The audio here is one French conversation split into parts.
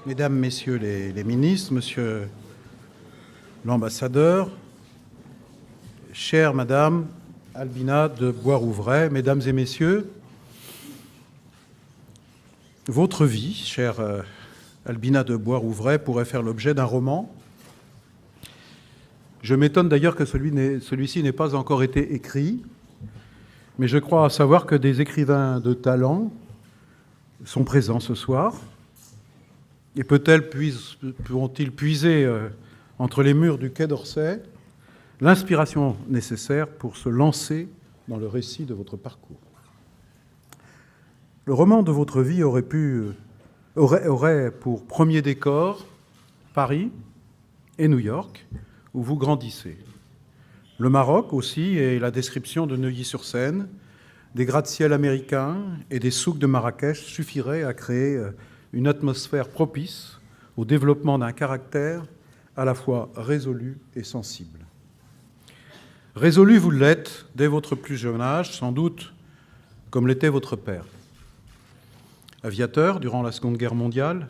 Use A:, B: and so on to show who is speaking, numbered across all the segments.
A: Mesdames, Messieurs les ministres, Monsieur l'ambassadeur, chère Madame Albina de Boisrouvray, Mesdames et Messieurs, votre vie, chère Albina de Boisrouvray, pourrait faire l'objet d'un roman. Je m'étonne d'ailleurs que celui-ci n'ait pas encore été écrit, mais je crois savoir que des écrivains de talent sont présents ce soir. Et peut-être pourront-ils puiser entre les murs du Quai d'Orsay l'inspiration nécessaire pour se lancer dans le récit de votre parcours. Le roman de votre vie aurait pour premier décor Paris et New York, où vous grandissez. Le Maroc aussi, et la description de Neuilly-sur-Seine, des gratte-ciel américains et des souks de Marrakech suffiraient à créer une atmosphère propice au développement d'un caractère à la fois résolu et sensible. Résolu, vous l'êtes dès votre plus jeune âge, sans doute comme l'était votre père. Aviateur durant la Seconde Guerre mondiale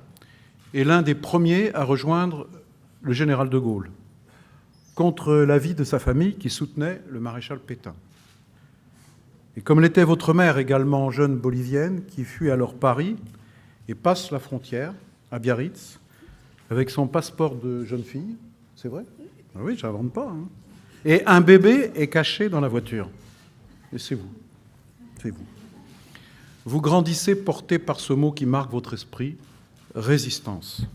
A: et l'un des premiers à rejoindre le général de Gaulle, contre l'avis de sa famille qui soutenait le maréchal Pétain. Et comme l'était votre mère, également jeune bolivienne, qui fuit alors Paris et passe la frontière à Biarritz avec son passeport de jeune fille. C'est vrai ? Oui, je n'invente pas. Hein. Et un bébé est caché dans la voiture. Et c'est vous. C'est vous. Vous grandissez porté par ce mot qui marque votre esprit, résistance.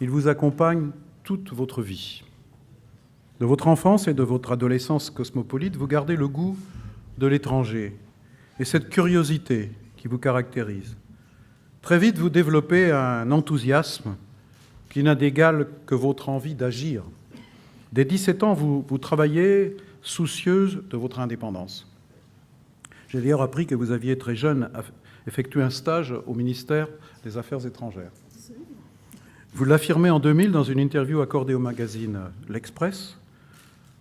A: Il vous accompagne toute votre vie. De votre enfance et de votre adolescence cosmopolite, vous gardez le goût de l'étranger et cette curiosité qui vous caractérise. Très vite, vous développez un enthousiasme qui n'a d'égal que votre envie d'agir. Dès 17 ans, vous travaillez soucieuse de votre indépendance. J'ai d'ailleurs appris que vous aviez très jeune effectué un stage au ministère des Affaires étrangères. Vous l'affirmez en 2000 dans une interview accordée au magazine L'Express.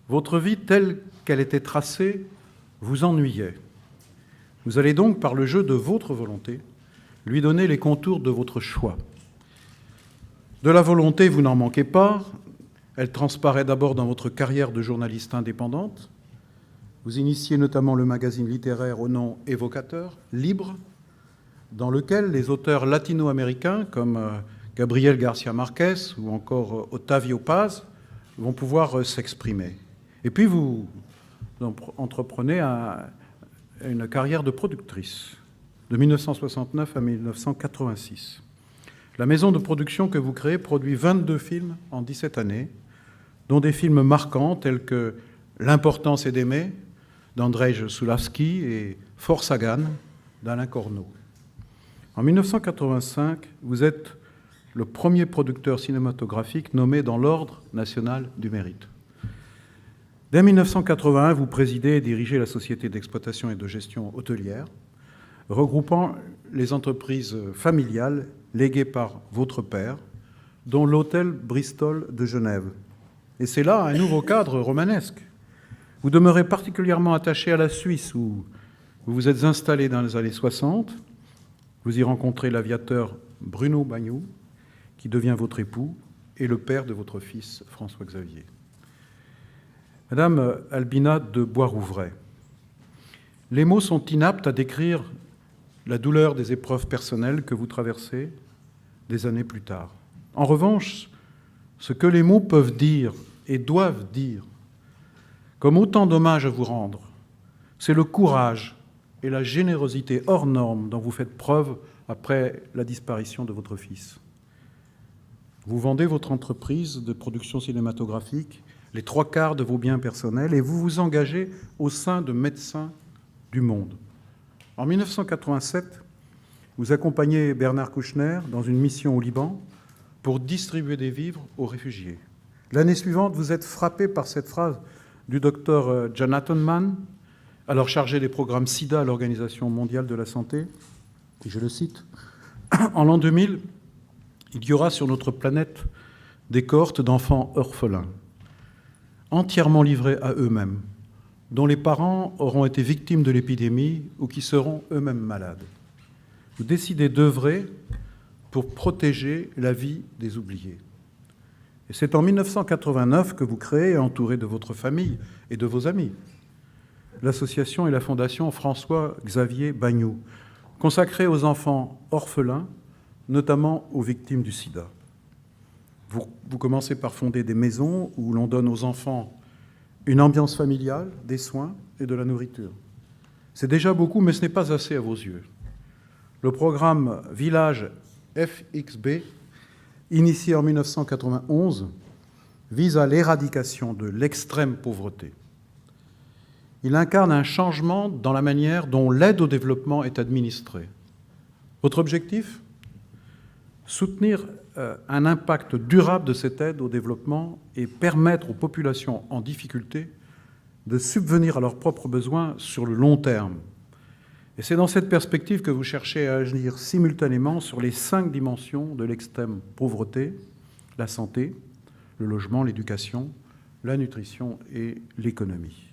A: Votre vie telle qu'elle était tracée vous ennuyait. Vous allez donc, par le jeu de votre volonté, lui donner les contours de votre choix. De la volonté, vous n'en manquez pas. Elle transparaît d'abord dans votre carrière de journaliste indépendante. Vous initiez notamment le magazine littéraire au nom évocateur, Libre, dans lequel les auteurs latino-américains comme Gabriel García Márquez ou encore Octavio Paz vont pouvoir s'exprimer. Et puis vous entreprenez une carrière de productrice de 1969 à 1986. La maison de production que vous créez produit 22 films en 17 années, dont des films marquants tels que L'importance est d'aimer d'Andrzej Sulawski et Fort Sagan d'Alain Corneau. En 1985, vous êtes le premier producteur cinématographique nommé dans l'Ordre national du mérite. Dès 1981, vous présidez et dirigez la société d'exploitation et de gestion hôtelière, regroupant les entreprises familiales léguées par votre père, dont l'hôtel Bristol de Genève. Et c'est là un nouveau cadre romanesque. Vous demeurez particulièrement attaché à la Suisse, où vous vous êtes installé dans les années 60. Vous y rencontrez l'aviateur Bruno Bagnoux, qui devient votre époux, et le père de votre fils, François-Xavier. Madame Albina de Boisrouvray, les mots sont inaptes à décrire la douleur des épreuves personnelles que vous traversez des années plus tard. En revanche, ce que les mots peuvent dire et doivent dire, comme autant d'hommages à vous rendre, c'est le courage et la générosité hors norme dont vous faites preuve après la disparition de votre fils. Vous vendez votre entreprise de production cinématographique, les 3/4 de vos biens personnels, et vous vous engagez au sein de Médecins du Monde. En 1987, vous accompagnez Bernard Kouchner dans une mission au Liban pour distribuer des vivres aux réfugiés. L'année suivante, vous êtes frappé par cette phrase du docteur Jonathan Mann, alors chargé des programmes SIDA à l'Organisation mondiale de la santé, et je le cite, « En l'an 2000, il y aura sur notre planète des cohortes d'enfants orphelins, entièrement livrés à eux-mêmes, dont les parents auront été victimes de l'épidémie ou qui seront eux-mêmes malades. Vous décidez d'œuvrer pour protéger la vie des oubliés. Et c'est en 1989 que vous créez, entouré de votre famille et de vos amis, l'association et la fondation François-Xavier Bagnoud, consacrée aux enfants orphelins, notamment aux victimes du sida. Vous commencez par fonder des maisons où l'on donne aux enfants une ambiance familiale, des soins et de la nourriture. C'est déjà beaucoup, mais ce n'est pas assez à vos yeux. Le programme Village FXB, initié en 1991, vise à l'éradication de l'extrême pauvreté. Il incarne un changement dans la manière dont l'aide au développement est administrée. Votre objectif ? Soutenir un impact durable de cette aide au développement et permettre aux populations en difficulté de subvenir à leurs propres besoins sur le long terme. Et c'est dans cette perspective que vous cherchez à agir simultanément sur les 5 dimensions de l'extrême pauvreté: la santé, le logement, l'éducation, la nutrition et l'économie.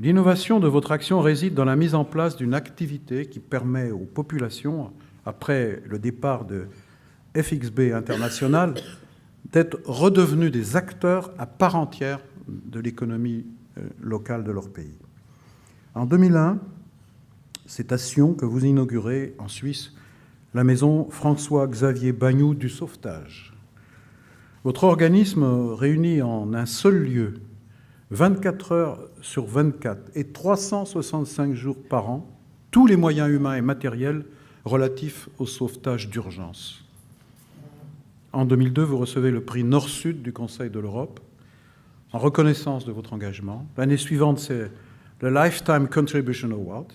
A: L'innovation de votre action réside dans la mise en place d'une activité qui permet aux populations, après le départ de FXB International, d'être redevenus des acteurs à part entière de l'économie locale de leur pays. En 2001, c'est à Sion que vous inaugurez en Suisse la maison François-Xavier Bagnoud du sauvetage. Votre organisme réunit en un seul lieu 24 heures sur 24 et 365 jours par an tous les moyens humains et matériels relatifs au sauvetage d'urgence. En 2002, vous recevez le prix Nord-Sud du Conseil de l'Europe en reconnaissance de votre engagement. L'année suivante, c'est le Lifetime Contribution Award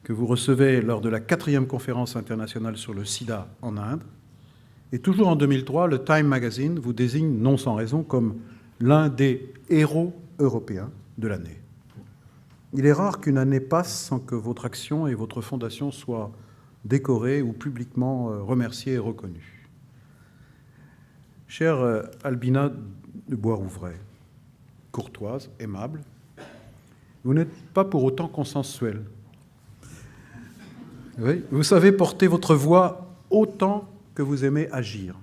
A: que vous recevez lors de la 4e conférence internationale sur le sida en Inde. Et toujours en 2003, le Time Magazine vous désigne, non sans raison, comme l'un des héros européens de l'année. Il est rare qu'une année passe sans que votre action et votre fondation soient décorées ou publiquement remerciées et reconnues. Chère Albina de Boisrouvray, courtoise, aimable, vous n'êtes pas pour autant consensuelle. Oui, vous savez porter votre voix autant que vous aimez agir.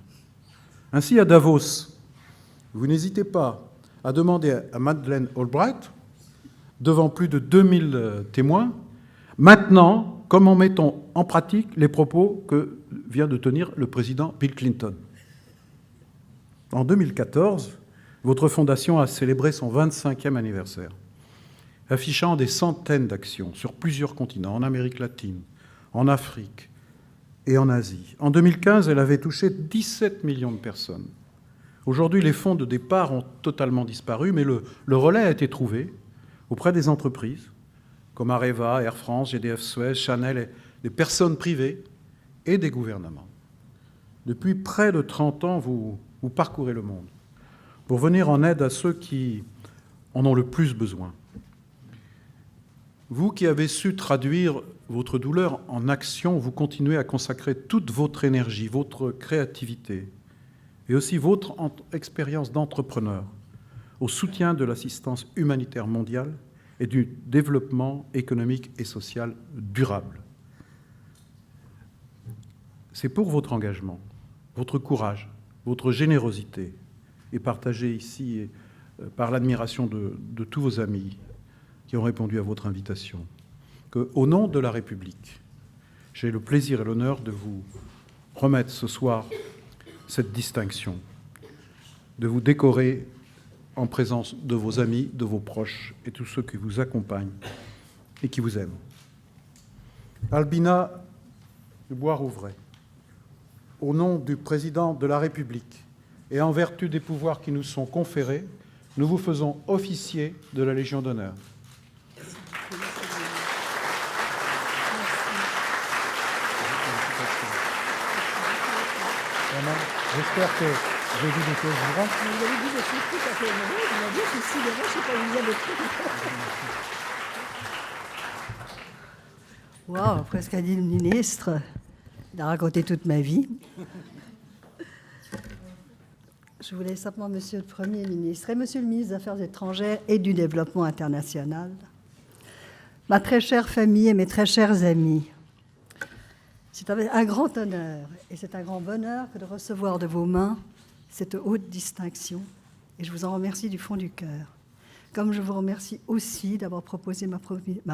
A: Ainsi, à Davos, vous n'hésitez pas à demander à Madeleine Albright, devant plus de 2000 témoins, maintenant, comment mettons en pratique les propos que vient de tenir le président Bill Clinton. En 2014, votre fondation a célébré son 25e anniversaire, affichant des centaines d'actions sur plusieurs continents, en Amérique latine, en Afrique et en Asie. En 2015, elle avait touché 17 millions de personnes. Aujourd'hui, les fonds de départ ont totalement disparu, mais le relais a été trouvé auprès des entreprises, comme Areva, Air France, GDF Suez, Chanel, et des personnes privées et des gouvernements. Depuis près de 30 ans, vous parcourez le monde pour venir en aide à ceux qui en ont le plus besoin. Vous qui avez su traduire votre douleur en action, vous continuez à consacrer toute votre énergie, votre créativité et aussi votre expérience d'entrepreneur au soutien de l'assistance humanitaire mondiale et du développement économique et social durable. C'est pour votre engagement, votre courage, votre générosité, et partagée ici par l'admiration de tous vos amis qui ont répondu à votre invitation, qu'au nom de la République, j'ai le plaisir et l'honneur de vous remettre ce soir cette distinction, de vous décorer en présence de vos amis, de vos proches et tous ceux qui vous accompagnent et qui vous aiment. Albina de Boisrouvray, au nom du Président de la République et en vertu des pouvoirs qui nous sont conférés, nous vous faisons officier de la Légion d'honneur. J'espère que j'ai dit des choses vivantes.
B: Vous avez dit des choses tout à fait mauvaises. Vous m'avez dit que si demain, je ne sais pas où vous avez pris. Waouh, presque a dit le ministre. Il a raconté toute ma vie. Je voulais simplement, Monsieur le Premier ministre et Monsieur le ministre des Affaires étrangères et du Développement international, ma très chère famille et mes très chers amis, C'est avec un grand honneur et c'est un grand bonheur que de recevoir de vos mains cette haute distinction. Et je vous en remercie du fond du cœur. Comme je vous remercie aussi d'avoir proposé ma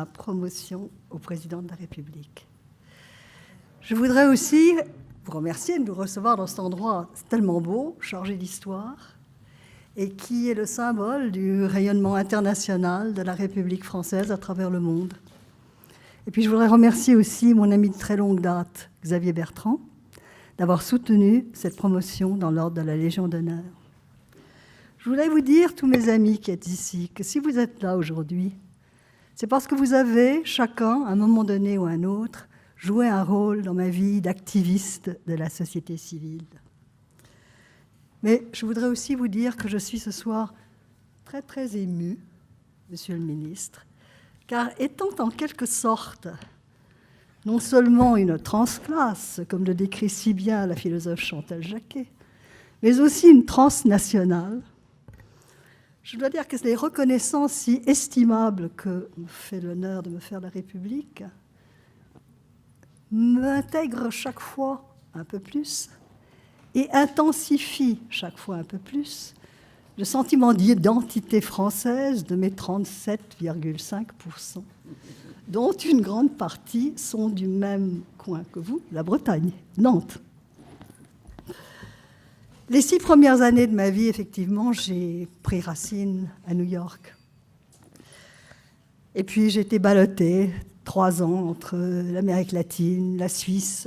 B: promotion au président de la République. Je voudrais aussi vous remercier de nous recevoir dans cet endroit tellement beau, chargé d'histoire, et qui est le symbole du rayonnement international de la République française à travers le monde. Et puis je voudrais remercier aussi mon ami de très longue date, Xavier Bertrand, d'avoir soutenu cette promotion dans l'ordre de la Légion d'honneur. Je voulais vous dire, tous mes amis qui êtes ici, que si vous êtes là aujourd'hui, c'est parce que vous avez, chacun, à un moment donné ou à un autre, joué un rôle dans ma vie d'activiste de la société civile. Mais je voudrais aussi vous dire que je suis ce soir très, très émue, Monsieur le ministre, car étant en quelque sorte non seulement une transclasse, comme le décrit si bien la philosophe Chantal Jacquet, mais aussi une transnationale, je dois dire que les reconnaissances si estimables que me fait l'honneur de me faire la République m'intègrent chaque fois un peu plus et intensifient chaque fois un peu plus le sentiment d'identité française de mes 37,5%, dont une grande partie sont du même coin que vous, la Bretagne, Nantes. Les 6 premières années de ma vie, effectivement, j'ai pris racine à New York. Et puis j'ai été ballottée 3 ans entre l'Amérique latine, la Suisse.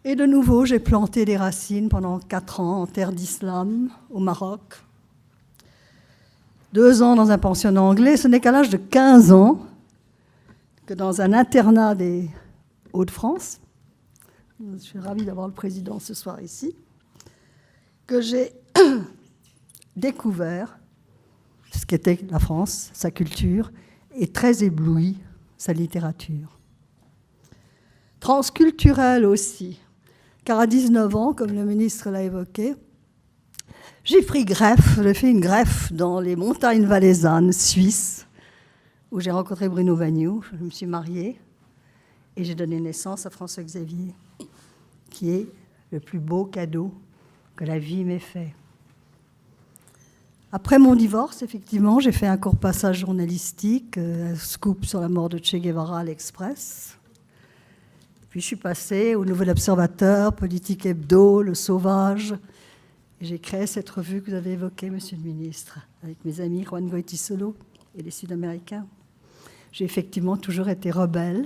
B: Et de nouveau, j'ai planté des racines pendant 4 ans en terre d'islam, au Maroc. 2 ans dans un pensionnat anglais. Ce n'est qu'à l'âge de 15 ans que dans un internat des Hauts-de-France, je suis ravie d'avoir le président ce soir ici, que j'ai découvert ce qu'était la France, sa culture, et très ébloui sa littérature. Transculturelle aussi, car à 19 ans, comme le ministre l'a évoqué, j'ai fait une greffe dans les montagnes valaisannes suisses, où j'ai rencontré Bruno Vagnoux, je me suis mariée, et j'ai donné naissance à François Xavier, qui est le plus beau cadeau que la vie m'ait fait. Après mon divorce, effectivement, j'ai fait un court passage journalistique, un scoop sur la mort de Che Guevara à l'Express. Puis je suis passée au Nouvel Observateur, Politique Hebdo, Le Sauvage. Et j'ai créé cette revue que vous avez évoquée, Monsieur le ministre, avec mes amis Juan Goytisolo et les Sud-Américains. J'ai effectivement toujours été rebelle,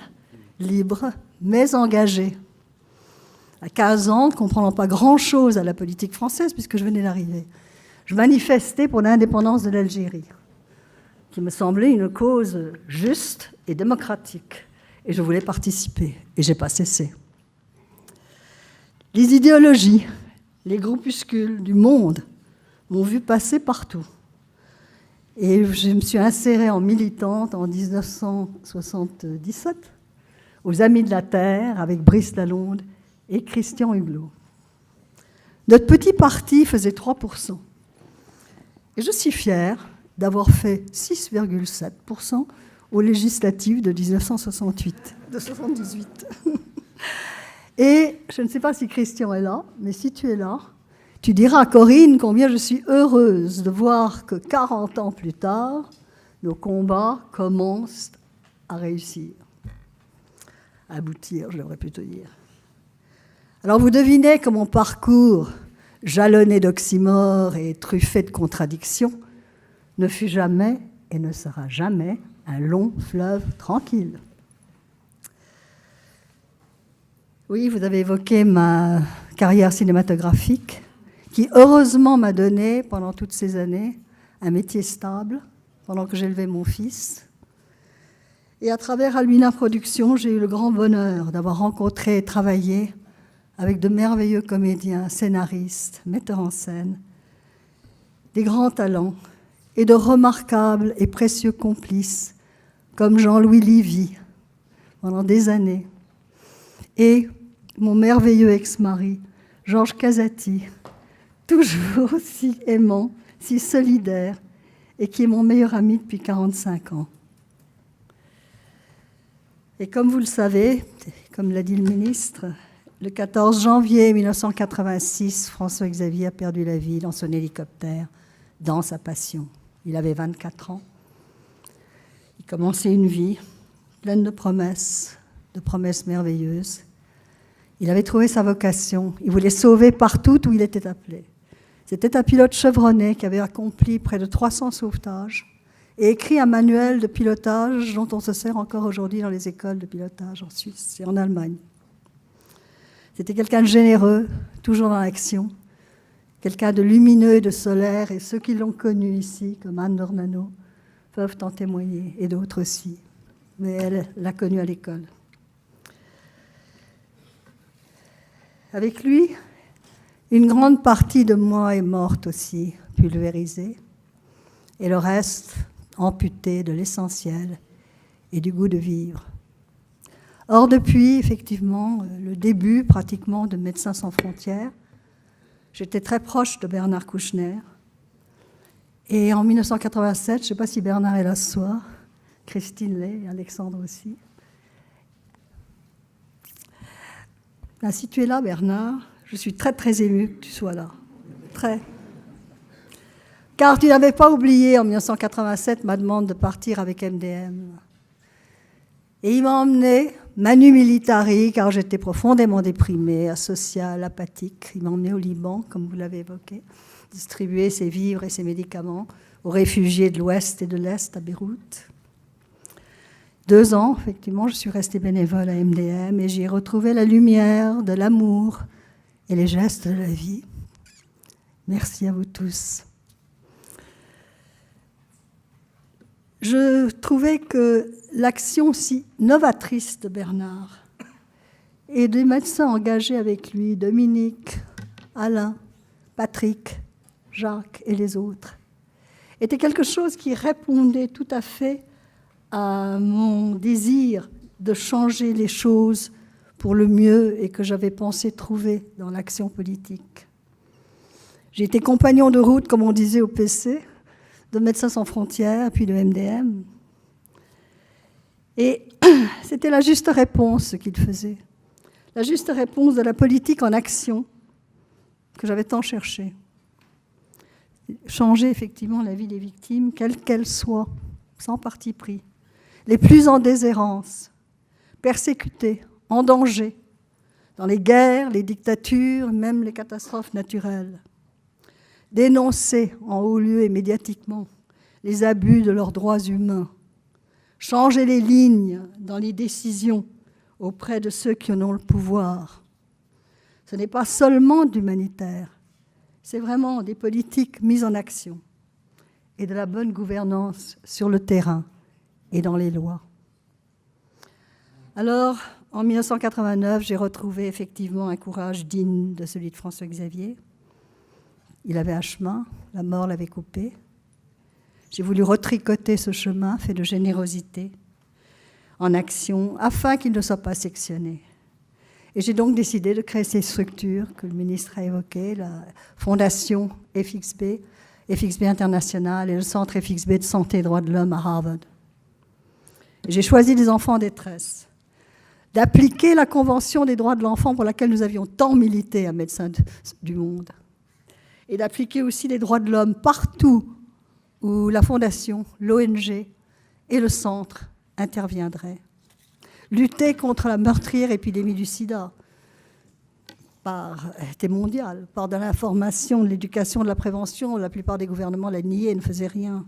B: libre, mais engagée. À 15 ans, ne comprenant pas grand-chose à la politique française, puisque je venais d'arriver, je manifestais pour l'indépendance de l'Algérie, qui me semblait une cause juste et démocratique. Et je voulais participer, et j'ai pas cessé. Les idéologies, les groupuscules du monde m'ont vu passer partout. Et je me suis insérée en militante en 1977 aux Amis de la Terre avec Brice Lalonde et Christian Huglot. Notre petit parti faisait 3%. Et je suis fière d'avoir fait 6,7% aux législatives de 1978. Et je ne sais pas si Christian est là, mais si tu es là, tu diras à Corinne combien je suis heureuse de voir que 40 ans plus tard, nos combats commencent à réussir. À aboutir, je devrais plutôt dire. Alors vous devinez que mon parcours, jalonné d'oxymores et truffé de contradictions, ne fut jamais et ne sera jamais un long fleuve tranquille. Oui, vous avez évoqué ma carrière cinématographique, qui heureusement m'a donné, pendant toutes ces années, un métier stable, pendant que j'élevais mon fils. Et à travers Almina Productions, j'ai eu le grand bonheur d'avoir rencontré et travaillé avec de merveilleux comédiens, scénaristes, metteurs en scène, des grands talents et de remarquables et précieux complices, comme Jean-Louis Livy, pendant des années, et mon merveilleux ex-mari, Georges Casati, toujours si aimant, si solidaire, et qui est mon meilleur ami depuis 45 ans. Et comme vous le savez, comme l'a dit le ministre, le 14 janvier 1986, François-Xavier a perdu la vie dans son hélicoptère, dans sa passion. Il avait 24 ans. Il commençait une vie pleine de promesses merveilleuses. Il avait trouvé sa vocation. Il voulait sauver partout où il était appelé. C'était un pilote chevronné qui avait accompli près de 300 sauvetages et écrit un manuel de pilotage dont on se sert encore aujourd'hui dans les écoles de pilotage en Suisse et en Allemagne. C'était quelqu'un de généreux, toujours dans l'action, quelqu'un de lumineux et de solaire, et ceux qui l'ont connu ici, comme Anne Dornano, peuvent en témoigner, et d'autres aussi. Mais elle l'a connu à l'école. Avec lui, une grande partie de moi est morte aussi, pulvérisée, et le reste amputé de l'essentiel et du goût de vivre. Or, depuis, effectivement, le début pratiquement de Médecins sans frontières, j'étais très proche de Bernard Kouchner. Et en 1987, je ne sais pas si Bernard est là ce soir, Christine l'est, Alexandre aussi. Là, si tu es là, Bernard, je suis très, très émue que tu sois là. Très. Car tu n'avais pas oublié en 1987 ma demande de partir avec MDM. Et il m'a emmené, manu militari, car j'étais profondément déprimée, asociale, apathique. Il m'a emmené au Liban, comme vous l'avez évoqué, distribuer ses vivres et ses médicaments aux réfugiés de l'Ouest et de l'Est à Beyrouth. 2 ans, effectivement, je suis restée bénévole à MDM et j'y ai retrouvé la lumière de l'amour et les gestes de la vie. Merci à vous tous. Je trouvais que l'action si novatrice de Bernard et des médecins engagés avec lui, Dominique, Alain, Patrick, Jacques et les autres, était quelque chose qui répondait tout à fait à mon désir de changer les choses pour le mieux et que j'avais pensé trouver dans l'action politique. J'ai été compagnon de route, comme on disait au PC, de Médecins sans frontières, puis de MDM. Et c'était la juste réponse ce qu'il faisait. La juste réponse de la politique en action que j'avais tant cherché. Changer effectivement la vie des victimes, quelle qu'elle soit, sans parti pris. Les plus en déshérence, persécutés, en danger, dans les guerres, les dictatures, même les catastrophes naturelles. Dénoncer en haut lieu et médiatiquement les abus de leurs droits humains, changer les lignes dans les décisions auprès de ceux qui en ont le pouvoir. Ce n'est pas seulement d'humanitaire, c'est vraiment des politiques mises en action et de la bonne gouvernance sur le terrain et dans les lois. Alors, en 1989, j'ai retrouvé effectivement un courage digne de celui de François-Xavier. Il avait un chemin, la mort l'avait coupé. J'ai voulu retricoter ce chemin fait de générosité en action afin qu'il ne soit pas sectionné. Et j'ai donc décidé de créer ces structures que le ministre a évoquées, la fondation FXB, FXB International et le centre FXB de santé et droits de l'homme à Harvard. Et j'ai choisi des enfants en détresse, d'appliquer la Convention des droits de l'enfant pour laquelle nous avions tant milité à Médecins du Monde, et d'appliquer aussi les droits de l'homme partout où la Fondation, l'ONG et le centre interviendraient. Lutter contre la meurtrière épidémie du sida était mondiale, par de l'information, de l'éducation, de la prévention. La plupart des gouvernements la niaient et ne faisaient rien.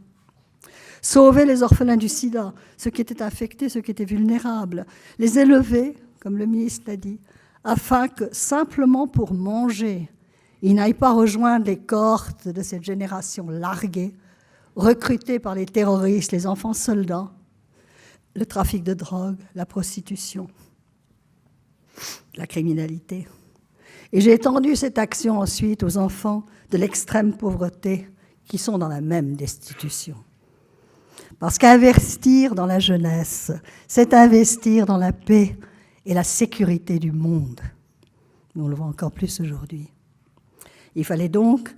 B: Sauver les orphelins du sida, ceux qui étaient infectés, ceux qui étaient vulnérables. Les élever, comme le ministre l'a dit, afin que, simplement pour manger, ils n'aillent pas rejoindre les cohortes de cette génération larguée, recrutée par les terroristes, les enfants soldats, le trafic de drogue, la prostitution, la criminalité. Et j'ai étendu cette action ensuite aux enfants de l'extrême pauvreté qui sont dans la même destitution. Parce qu'investir dans la jeunesse, c'est investir dans la paix et la sécurité du monde. On le voit encore plus aujourd'hui. Il fallait donc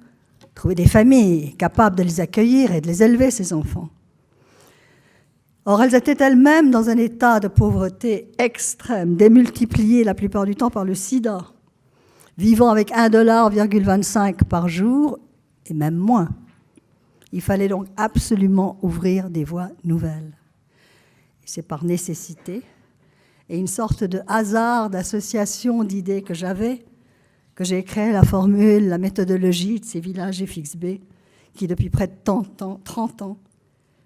B: trouver des familles capables de les accueillir et de les élever, ces enfants. Or, elles étaient elles-mêmes dans un état de pauvreté extrême, démultiplié la plupart du temps par le sida, vivant avec 1,25 $ par jour, et même moins. Il fallait donc absolument ouvrir des voies nouvelles. C'est par nécessité et une sorte de hasard d'association d'idées que j'avais, que j'ai créé la formule, la méthodologie de ces villages FXB, qui depuis près de 30 ans,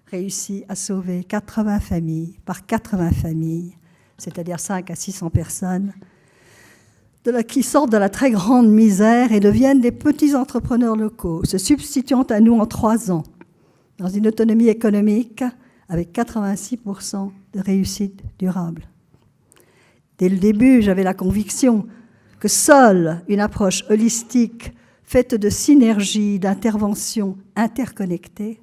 B: réussit à sauver 80 familles, par 80 familles, c'est-à-dire 500 à 600 personnes, qui sortent de la très grande misère et deviennent des petits entrepreneurs locaux, se substituant à nous en 3 ans, dans une autonomie économique avec 86% de réussite durable. Dès le début, j'avais la conviction que seule une approche holistique, faite de synergie, d'interventions interconnectées,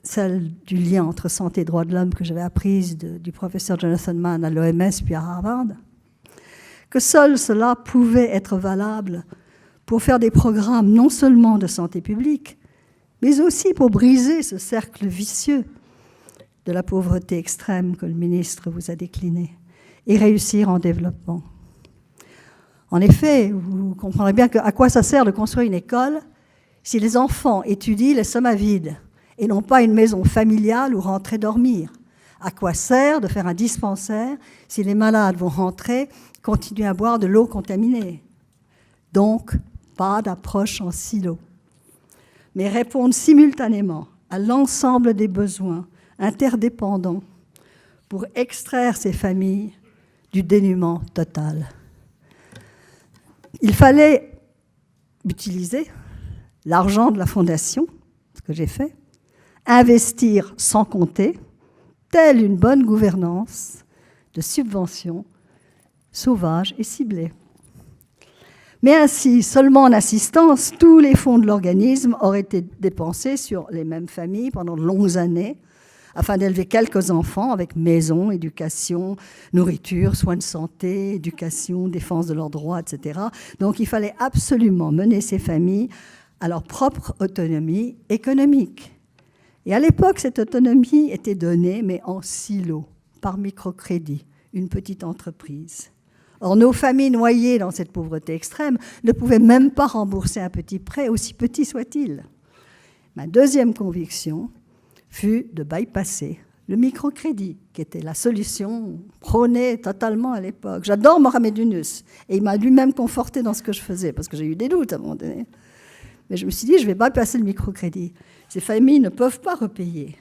B: celle du lien entre santé et droits de l'homme que j'avais apprise du professeur Jonathan Mann à l'OMS puis à Harvard, que seul cela pouvait être valable pour faire des programmes non seulement de santé publique, mais aussi pour briser ce cercle vicieux de la pauvreté extrême que le ministre vous a décliné et réussir en développement. En effet, vous comprendrez bien à quoi ça sert de construire une école si les enfants étudient les sommes à vide et non pas une maison familiale où rentrer dormir. À quoi sert de faire un dispensaire si les malades vont rentrer, continuer à boire de l'eau contaminée? Donc, pas d'approche en silo, mais répondre simultanément à l'ensemble des besoins interdépendants pour extraire ces familles du dénuement total. Il fallait utiliser l'argent de la Fondation, ce que j'ai fait, investir sans compter, telle une bonne gouvernance de subventions sauvages et ciblées. Mais ainsi, seulement en assistance, tous les fonds de l'organisme auraient été dépensés sur les mêmes familles pendant de longues années, afin d'élever quelques enfants avec maison, éducation, nourriture, soins de santé, éducation, défense de leurs droits, etc. Donc il fallait absolument mener ces familles à leur propre autonomie économique. Et à l'époque, cette autonomie était donnée, mais en silo, par microcrédit, une petite entreprise. Or, nos familles noyées dans cette pauvreté extrême ne pouvaient même pas rembourser un petit prêt, aussi petit soit-il. Ma deuxième conviction fut de bypasser le microcrédit, qui était la solution prônée totalement à l'époque. J'adore Mohamed Yunus, et il m'a lui-même conforté dans ce que je faisais, parce que j'ai eu des doutes à un moment donné. Mais je me suis dit, je vais bypasser le microcrédit. Ces familles ne peuvent pas repayer.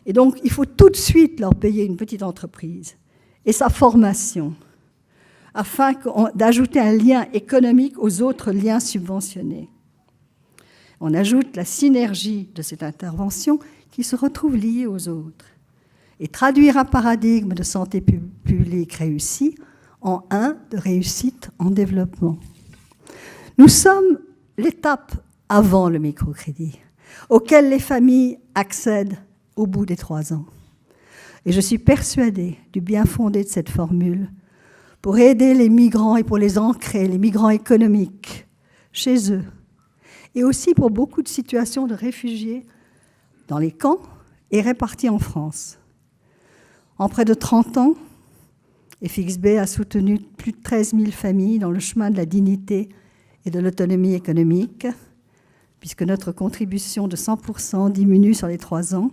B: Et donc, il faut tout de suite leur payer une petite entreprise et sa formation, afin d'ajouter un lien économique aux autres liens subventionnés. On ajoute la synergie de cette intervention qui se retrouvent liées aux autres, et traduire un paradigme de santé publique réussi en un de réussite en développement. Nous sommes l'étape avant le microcrédit, auquel les familles accèdent au bout des 3 ans. Et je suis persuadée du bien fondé de cette formule pour aider les migrants et pour les ancrer, les migrants économiques, chez eux, et aussi pour beaucoup de situations de réfugiés dans les camps et répartis en France. En près de 30 ans, FXB a soutenu plus de 13 000 familles dans le chemin de la dignité et de l'autonomie économique, puisque notre contribution de 100% diminue sur les 3 ans,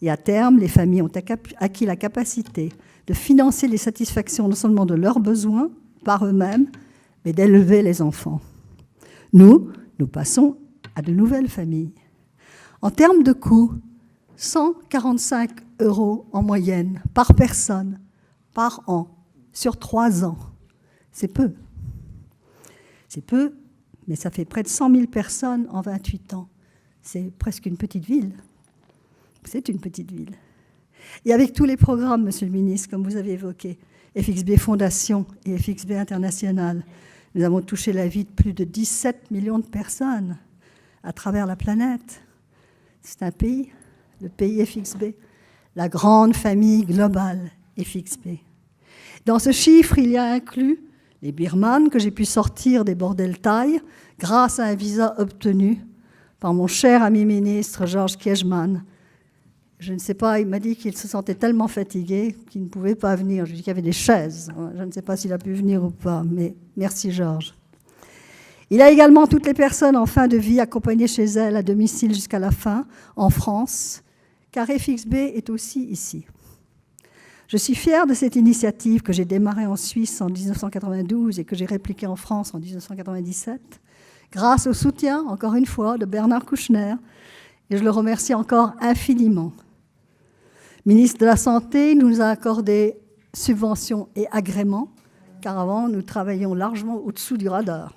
B: et à terme, les familles ont acquis la capacité de financer les satisfactions non seulement de leurs besoins par eux-mêmes, mais d'élever les enfants. Nous passons à de nouvelles familles. En termes de coûts, 145 € en moyenne par personne, par an, sur 3 ans. C'est peu. C'est peu, mais ça fait près de 100 000 personnes en 28 ans. C'est presque une petite ville. C'est une petite ville. Et avec tous les programmes, Monsieur le ministre, comme vous avez évoqué, FXB Fondation et FXB International, nous avons touché la vie de plus de 17 millions de personnes à travers la planète. C'est un pays, le pays FXB, la grande famille globale FXB. Dans ce chiffre, il y a inclus les Birmanes que j'ai pu sortir des bordels thaïs grâce à un visa obtenu par mon cher ami ministre Georges Kiejman Je ne sais pas, il m'a dit qu'il se sentait tellement fatigué qu'il ne pouvait pas venir. Je lui ai dit qu'il y avait des chaises. Je ne sais pas s'il a pu venir ou pas, mais merci Georges. Il a également toutes les personnes en fin de vie accompagnées chez elle à domicile jusqu'à la fin, en France, car FXB est aussi ici. Je suis fière de cette initiative que j'ai démarrée en Suisse en 1992 et que j'ai répliquée en France en 1997, grâce au soutien, encore une fois, de Bernard Kouchner, et je le remercie encore infiniment. Ministre de la Santé, il nous a accordé subventions et agréments, car avant, nous travaillions largement au-dessous du radar.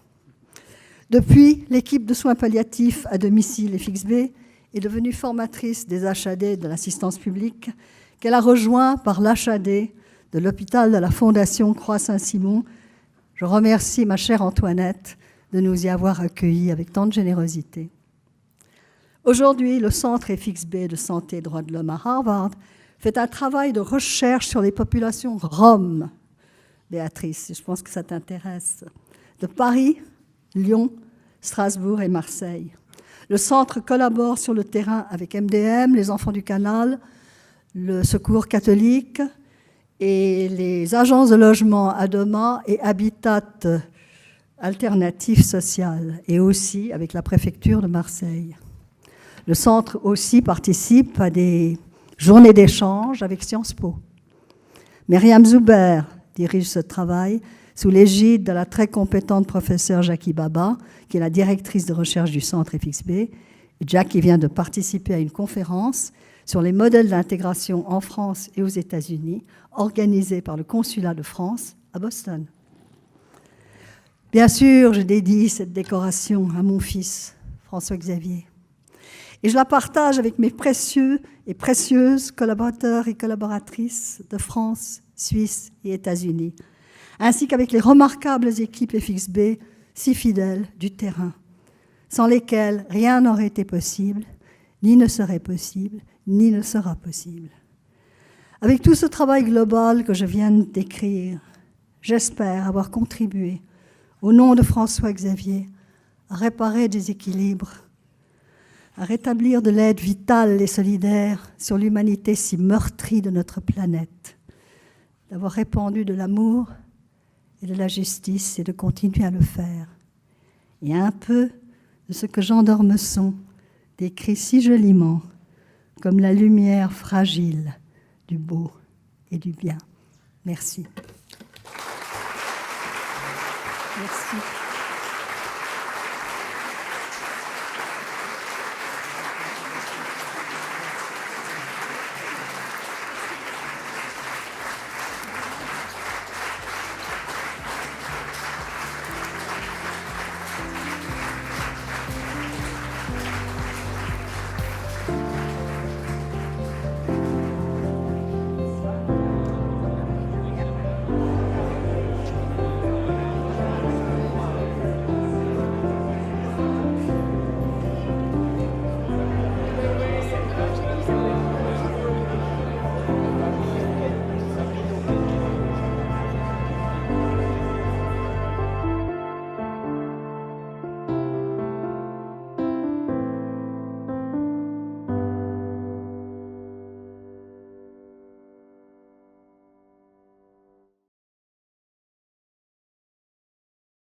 B: Depuis, l'équipe de soins palliatifs à domicile FXB est devenue formatrice des HAD de l'assistance publique, qu'elle a rejoint par l'HAD de l'hôpital de la Fondation Croix-Saint-Simon. Je remercie ma chère Antoinette de nous y avoir accueillis avec tant de générosité. Aujourd'hui, le Centre FXB de santé et droits de l'homme à Harvard fait un travail de recherche sur les populations roms. Béatrice, je pense que ça t'intéresse. De Paris, Lyon, Strasbourg et Marseille. Le centre collabore sur le terrain avec MDM, les Enfants du Canal, le Secours catholique et les agences de logement Adoma et Habitat Alternatif Social, et aussi avec la préfecture de Marseille. Le centre aussi participe à des journées d'échange avec Sciences Po. Myriam Zuber dirige ce travail sous l'égide de la très compétente professeure Jackie Baba, qui est la directrice de recherche du centre FXB. Et Jackie vient de participer à une conférence sur les modèles d'intégration en France et aux États-Unis, organisée par le Consulat de France à Boston. Bien sûr, je dédie cette décoration à mon fils, François-Xavier. Et je la partage avec mes précieux et précieuses collaborateurs et collaboratrices de France, Suisse et États-Unis, ainsi qu'avec les remarquables équipes FXB si fidèles du terrain, sans lesquelles rien n'aurait été possible, ni ne serait possible, ni ne sera possible. Avec tout ce travail global que je viens de décrire, j'espère avoir contribué, au nom de François-Xavier, à réparer des équilibres, à rétablir de l'aide vitale et solidaire sur l'humanité si meurtrie de notre planète, d'avoir répandu de l'amour et de la justice et de continuer à le faire. Et un peu de ce que Jean d'Ormesson décrit si joliment comme la lumière fragile du beau et du bien. Merci. Merci.